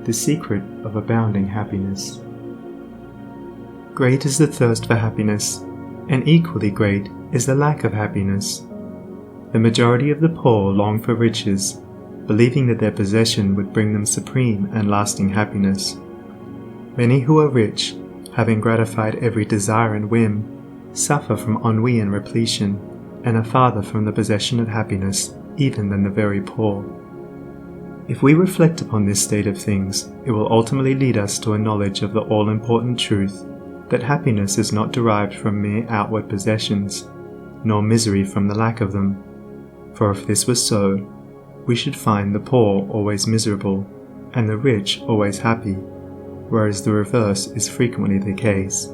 the secret of abounding happiness. Great is the thirst for happiness, and equally great is the lack of happiness. The majority of the poor long for riches, believing that their possession would bring them supreme and lasting happiness. Many who are rich, having gratified every desire and whim, suffer from ennui and repletion, and are farther from the possession of happiness even than the very poor. If we reflect upon this state of things, it will ultimately lead us to a knowledge of the all-important truth that happiness is not derived from mere outward possessions, nor misery from the lack of them. For if this was so, we should find the poor always miserable, and the rich always happy, whereas the reverse is frequently the case.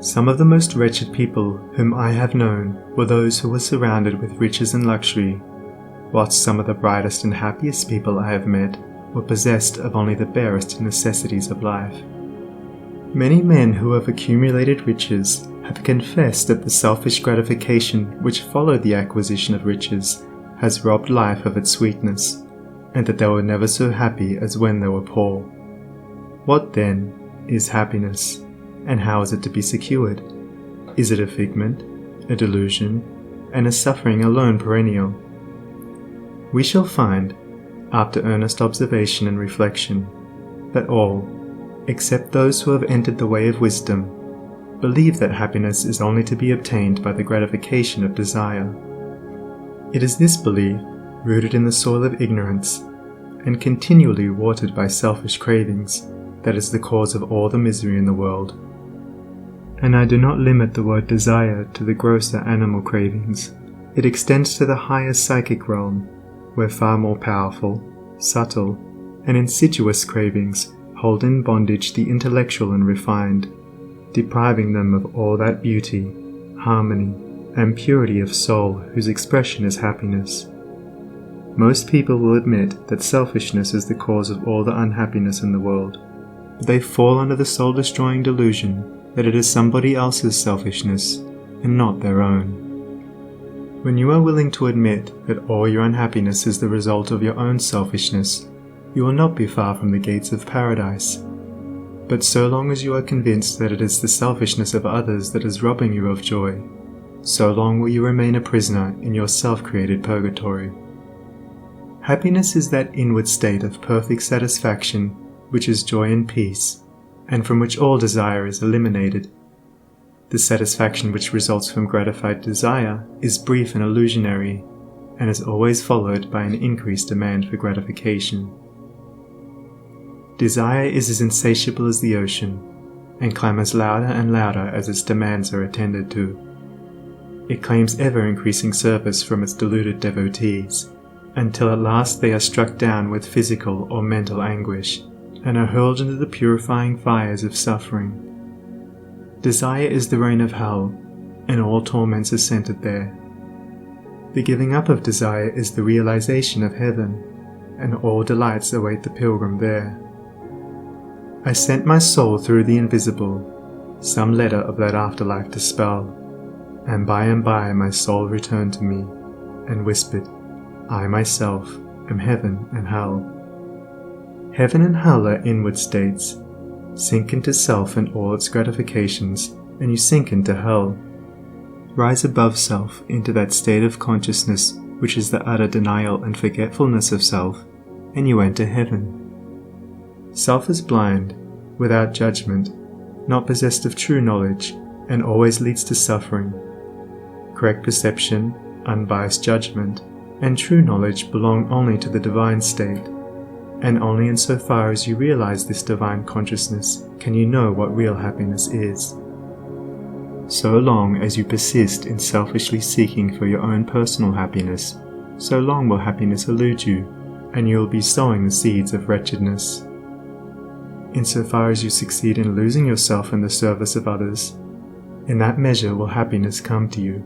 Some of the most wretched people whom I have known were those who were surrounded with riches and luxury, whilst some of the brightest and happiest people I have met were possessed of only the barest necessities of life. Many men who have accumulated riches have confessed that the selfish gratification which followed the acquisition of riches has robbed life of its sweetness, and that they were never so happy as when they were poor. What then is happiness, and how is it to be secured? Is it a figment, a delusion, and a suffering alone perennial? We shall find, after earnest observation and reflection, that all, except those who have entered the way of wisdom, believe that happiness is only to be obtained by the gratification of desire. It is this belief, rooted in the soil of ignorance, and continually watered by selfish cravings, that is the cause of all the misery in the world. And I do not limit the word desire to the grosser animal cravings. It extends to the higher psychic realm, where far more powerful, subtle, and insidious cravings hold in bondage the intellectual and refined, depriving them of all that beauty, harmony, and purity of soul whose expression is happiness. Most people will admit that selfishness is the cause of all the unhappiness in the world, but they fall under the soul-destroying delusion that it is somebody else's selfishness and not their own. When you are willing to admit that all your unhappiness is the result of your own selfishness, you will not be far from the gates of paradise. But so long as you are convinced that it is the selfishness of others that is robbing you of joy, so long will you remain a prisoner in your self-created purgatory. Happiness is that inward state of perfect satisfaction which is joy and peace, and from which all desire is eliminated. The satisfaction which results from gratified desire is brief and illusionary, and is always followed by an increased demand for gratification. Desire is as insatiable as the ocean, and clamours louder and louder as its demands are attended to. It claims ever-increasing service from its deluded devotees, until at last they are struck down with physical or mental anguish, and are hurled into the purifying fires of suffering. Desire is the reign of hell, and all torments are centered there. The giving up of desire is the realization of heaven, and all delights await the pilgrim there. I sent my soul through the invisible, some letter of that afterlife to spell, and by my soul returned to me, and whispered, I myself am heaven and hell. Heaven and hell are inward states. Sink into self and all its gratifications, and you sink into hell. Rise above self into that state of consciousness which is the utter denial and forgetfulness of self, and you enter heaven. Self is blind, without judgment, not possessed of true knowledge, and always leads to suffering. Correct perception, unbiased judgment, and true knowledge belong only to the divine state, and only insofar as you realize this divine consciousness can you know what real happiness is. So long as you persist in selfishly seeking for your own personal happiness, so long will happiness elude you, and you will be sowing the seeds of wretchedness. Insofar as you succeed in losing yourself in the service of others, in that measure will happiness come to you,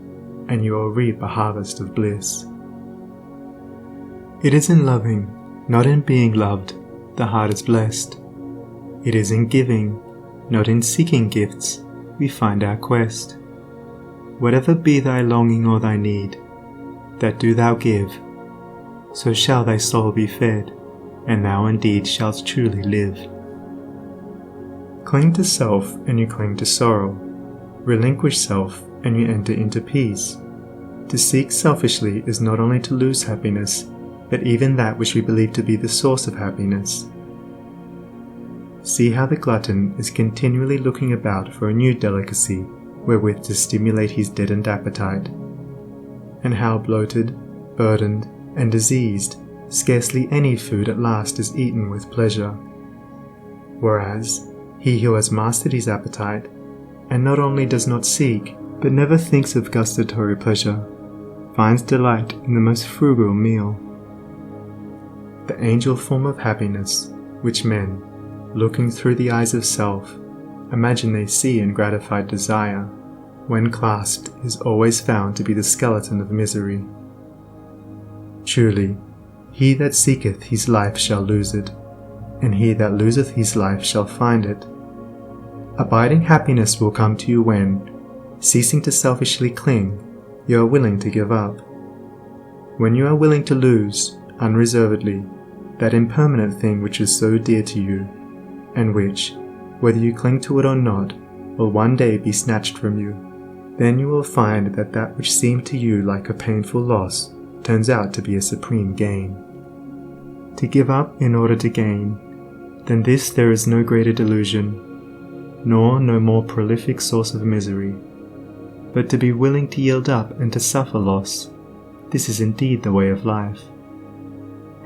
and you will reap a harvest of bliss. It is in loving, not in being loved, the heart is blessed. It is in giving, not in seeking gifts, we find our quest. Whatever be thy longing or thy need, that do thou give, so shall thy soul be fed, and thou indeed shalt truly live. Cling to self, and you cling to sorrow. Relinquish self, and you enter into peace. To seek selfishly is not only to lose happiness, but even that which we believe to be the source of happiness. See how the glutton is continually looking about for a new delicacy wherewith to stimulate his deadened appetite, and how bloated, burdened, and diseased scarcely any food at last is eaten with pleasure. Whereas he who has mastered his appetite, and not only does not seek, but never thinks of gustatory pleasure, finds delight in the most frugal meal. The angel form of happiness, which men, looking through the eyes of self, imagine they see in gratified desire, when clasped is always found to be the skeleton of misery. Truly, he that seeketh his life shall lose it, and he that loseth his life shall find it. Abiding happiness will come to you when, ceasing to selfishly cling, you are willing to give up. When you are willing to lose, unreservedly, that impermanent thing which is so dear to you, and which, whether you cling to it or not, will one day be snatched from you, then you will find that that which seemed to you like a painful loss turns out to be a supreme gain. To give up in order to gain, than this there is no greater delusion, nor no more prolific source of misery. But to be willing to yield up and to suffer loss, this is indeed the way of life.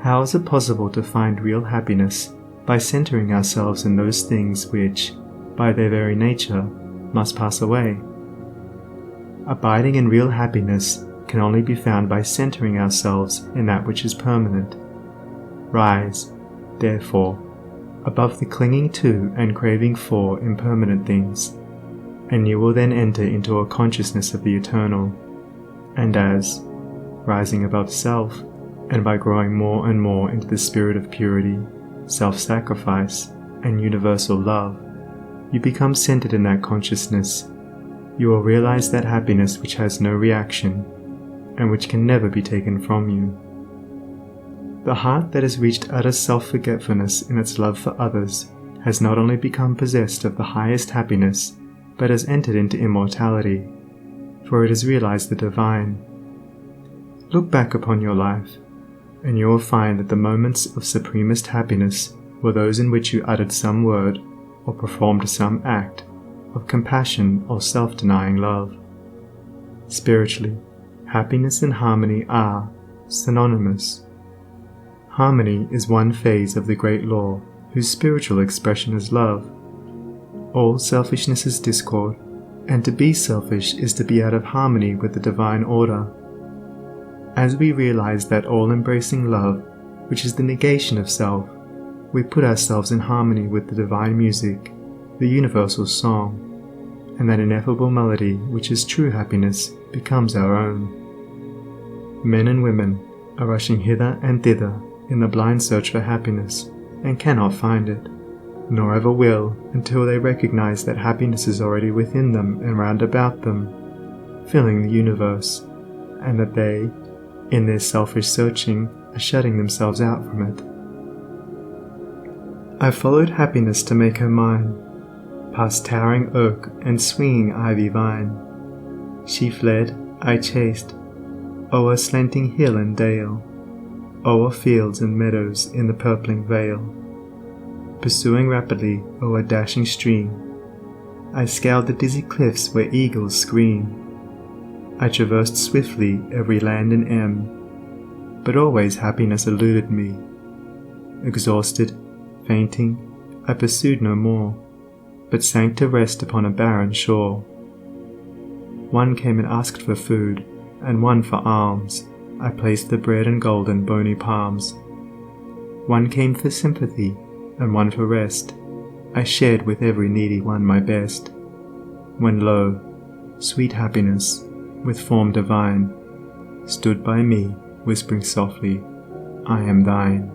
How is it possible to find real happiness by centering ourselves in those things which, by their very nature, must pass away? Abiding in real happiness can only be found by centering ourselves in that which is permanent. Rise, therefore, above the clinging to and craving for impermanent things, and you will then enter into a consciousness of the eternal, and as, rising above self, and by growing more and more into the spirit of purity, self-sacrifice, and universal love, you become centered in that consciousness, you will realize that happiness which has no reaction, and which can never be taken from you. The heart that has reached utter self-forgetfulness in its love for others has not only become possessed of the highest happiness, but has entered into immortality, for it has realized the divine. Look back upon your life, and you will find that the moments of supremest happiness were those in which you uttered some word or performed some act of compassion or self-denying love. Spiritually, happiness and harmony are synonymous. Harmony is one phase of the great law whose spiritual expression is love. All selfishness is discord, and to be selfish is to be out of harmony with the divine order. As we realize that all-embracing love, which is the negation of self, we put ourselves in harmony with the divine music, the universal song, and that ineffable melody which is true happiness becomes our own. Men and women are rushing hither and thither in the blind search for happiness and cannot find it, nor ever will until they recognize that happiness is already within them and round about them, filling the universe, and that they, in their selfish searching, are shutting themselves out from it. I followed happiness to make her mine, past towering oak and swinging ivy vine. She fled, I chased, o'er slanting hill and dale, o'er fields and meadows in the purpling vale. Pursuing rapidly o'er dashing stream, I scaled the dizzy cliffs where eagles scream. I traversed swiftly every land and end, but always happiness eluded me. Exhausted, fainting, I pursued no more, but sank to rest upon a barren shore. One came and asked for food, and one for alms. I placed the bread and gold in bony palms. One came for sympathy, and one for rest. I shared with every needy one my best. When lo, sweet happiness, with form divine, stood by me, whispering softly, I am thine.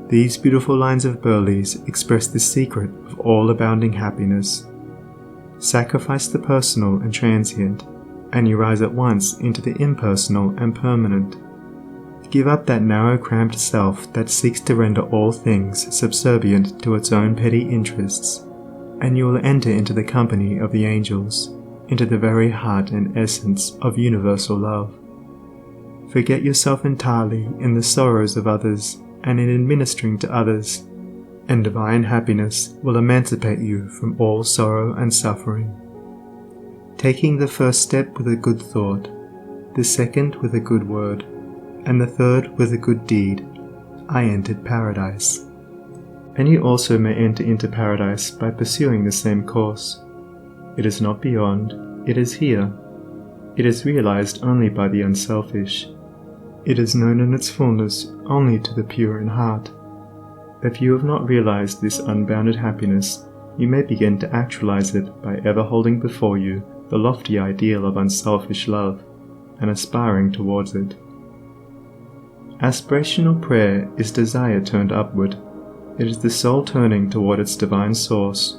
These beautiful lines of Burleigh's express the secret of all abounding happiness. Sacrifice the personal and transient, and you rise at once into the impersonal and permanent. Give up that narrow, cramped self that seeks to render all things subservient to its own petty interests, and you will enter into the company of the angels, into the very heart and essence of universal love. Forget yourself entirely in the sorrows of others and in administering to others, and divine happiness will emancipate you from all sorrow and suffering. Taking the first step with a good thought, the second with a good word, and the third with a good deed, I entered paradise. And you also may enter into paradise by pursuing the same course. It is not beyond, it is here. It is realized only by the unselfish. It is known in its fullness only to the pure in heart. If you have not realized this unbounded happiness, you may begin to actualize it by ever holding before you the lofty ideal of unselfish love, and aspiring towards it. Aspirational prayer is desire turned upward. It is the soul turning toward its divine source,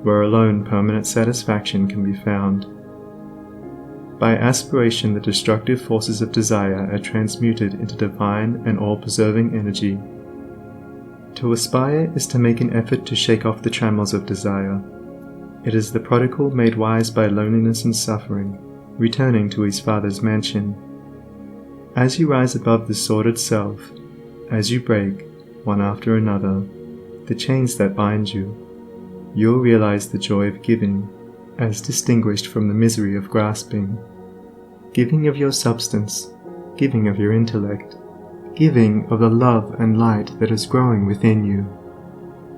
where alone permanent satisfaction can be found. By aspiration, the destructive forces of desire are transmuted into divine and all-preserving energy. To aspire is to make an effort to shake off the trammels of desire. It is the prodigal made wise by loneliness and suffering, returning to his Father's mansion. As you rise above the sordid self, as you break, one after another, the chains that bind you, you'll realize the joy of giving, as distinguished from the misery of grasping. Giving of your substance, giving of your intellect, giving of the love and light that is growing within you.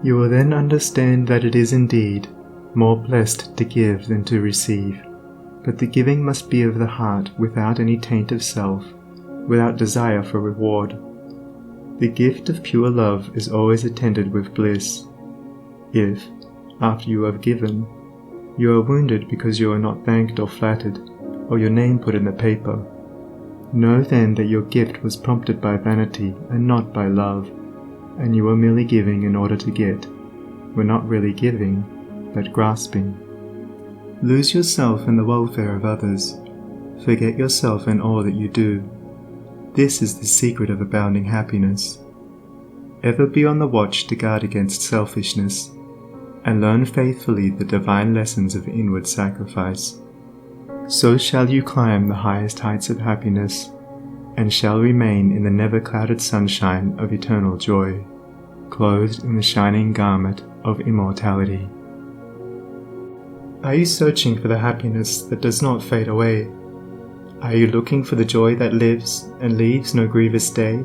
You will then understand that it is indeed more blessed to give than to receive, but the giving must be of the heart without any taint of self, without desire for reward. The gift of pure love is always attended with bliss. If, after you have given, you are wounded because you are not thanked or flattered, or your name put in the paper, know then that your gift was prompted by vanity and not by love, and you are merely giving in order to get, were not really giving, but grasping. Lose yourself in the welfare of others. Forget yourself in all that you do. This is the secret of abounding happiness. Ever be on the watch to guard against selfishness, and learn faithfully the divine lessons of inward sacrifice. So shall you climb the highest heights of happiness, and shall remain in the never-clouded sunshine of eternal joy, clothed in the shining garment of immortality. Are you searching for the happiness that does not fade away? Are you looking for the joy that lives and leaves no grievous day?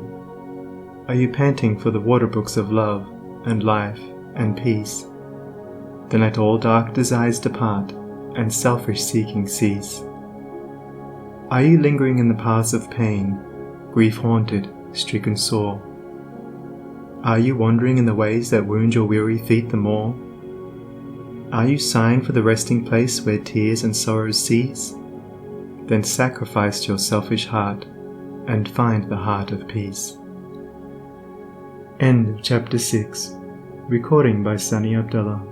Are you panting for the waterbrooks of love and life and peace? Then let all dark desires depart and selfish seeking cease. Are you lingering in the paths of pain, grief-haunted, stricken sore? Are you wandering in the ways that wound your weary feet the more? Are you sighing for the resting place where tears and sorrows cease? Then sacrifice your selfish heart and find the heart of peace. End of Chapter 6. Recording by Sunny Abdullah.